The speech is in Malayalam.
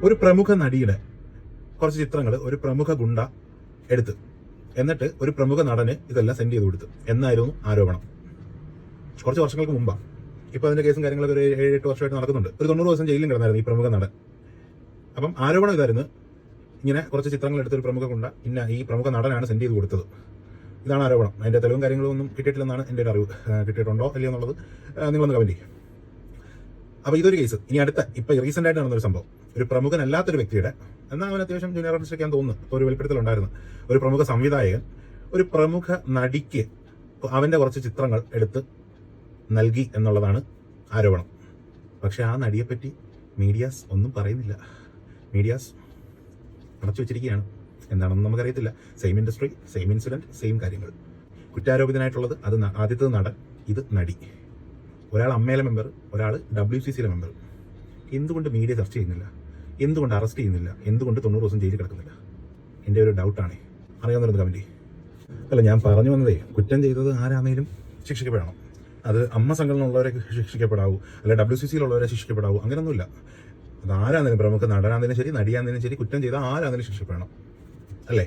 ഒരു പ്രമുഖ നടിയുടെ കുറച്ച് ചിത്രങ്ങൾ ഒരു പ്രമുഖ ഗുണ്ട എടുത്ത് എന്നിട്ട് ഒരു പ്രമുഖ നടന് ഇതെല്ലാം സെൻഡ് ചെയ്ത് കൊടുത്തു എന്നായിരുന്നു ആരോപണം. കുറച്ച് വർഷങ്ങൾക്ക് മുമ്പാണ്. ഇപ്പോൾ അതിന്റെ കേസും കാര്യങ്ങളൊക്കെ ഒരു 7-8 വർഷമായിട്ട് നടക്കുന്നുണ്ട്. ഒരു 90 ദിവസം ജയിലിലും കിടന്നായിരുന്നു ഈ പ്രമുഖ നടൻ. അപ്പം ആരോപണം ഇതായിരുന്നു, ഇങ്ങനെ കുറച്ച് ചിത്രങ്ങൾ എടുത്തൊരു പ്രമുഖ ഗുണ്ട ഈ പ്രമുഖ നടനാണ് സെൻഡ് ചെയ്ത് കൊടുത്തത്. ഇതാണ് ആരോപണം. അതിന്റെ തെളിവും കാര്യങ്ങളും ഒന്നും കിട്ടിയിട്ടില്ലെന്നാണ് എൻ്റെ ഒരു അറിവ്. കിട്ടിയിട്ടുണ്ടോ ഇല്ലയോ എന്നുള്ളത് നിങ്ങളൊന്ന് കമന്റ് ചെയ്യും. അപ്പോൾ ഇതൊരു കേസ്. ഇനി ഇപ്പോൾ റീസെന്റ് ആയിട്ട് നടന്നൊരു സംഭവം, ഒരു പ്രമുഖനല്ലാത്തൊരു വ്യക്തിയുടെ, എന്നാൽ അവൻ അത്യാവശ്യം ജൂനിയർ ആർട്ടിസ്റ്റ് ഒക്കെ തോന്നുന്നു, ഇപ്പോൾ ഒരു വെളിപ്പെടുത്തലുണ്ടായിരുന്നു, ഒരു പ്രമുഖ സംവിധായകൻ ഒരു പ്രമുഖ നടിക്ക് അവന്റെ കുറച്ച് ചിത്രങ്ങൾ എടുത്ത് നൽകി എന്നുള്ളതാണ് ആരോപണം. പക്ഷെ ആ നടിയെപ്പറ്റി മീഡിയാസ് ഒന്നും പറയുന്നില്ല. മീഡിയാസ് അടച്ചു വെച്ചിരിക്കുകയാണ്. എന്താണെന്ന് നമുക്കറിയത്തില്ല. Same industry, same incident, same കാര്യങ്ങൾ. കുറ്റാരോപിതനായിട്ടുള്ളത് അത് ആദ്യത്തെ നടൻ, ഇത് നടി. ഒരാൾ അമ്മയിലെ മെമ്പർ, ഒരാൾ WCCയിലെ മെമ്പർ. എന്തുകൊണ്ട് മീഡിയ ചർച്ച ചെയ്യുന്നില്ല? എന്തുകൊണ്ട് അറസ്റ്റ് ചെയ്യുന്നില്ല? എന്തുകൊണ്ട് 90 ദിവസം ജയിലിൽ കിടക്കുന്നില്ല? എൻ്റെ ഒരു ഡൗട്ടാണ്. അറിയാവുന്നൊരു കമന്റ്. അല്ല, ഞാൻ പറഞ്ഞു വന്നതേ, കുറ്റം ചെയ്തത് ആരാണെങ്കിലും ശിക്ഷിക്കപ്പെടണം. അത് അമ്മ സംഘടനയുള്ളവരെ ശിക്ഷിക്കപ്പെടാവൂ, അല്ല WCCയിലുള്ളവരെ ശിക്ഷിക്കപ്പെടാവൂ, അങ്ങനെയൊന്നുമില്ല. അത് ആരാണെങ്കിലും, പ്രമുഖ നടനാണെങ്കിലും ശരി, നടിയാണെങ്കിലും ശരി, കുറ്റം ചെയ്താൽ ആരാണെങ്കിലും ശിക്ഷിക്കപ്പെടണം, അല്ലേ?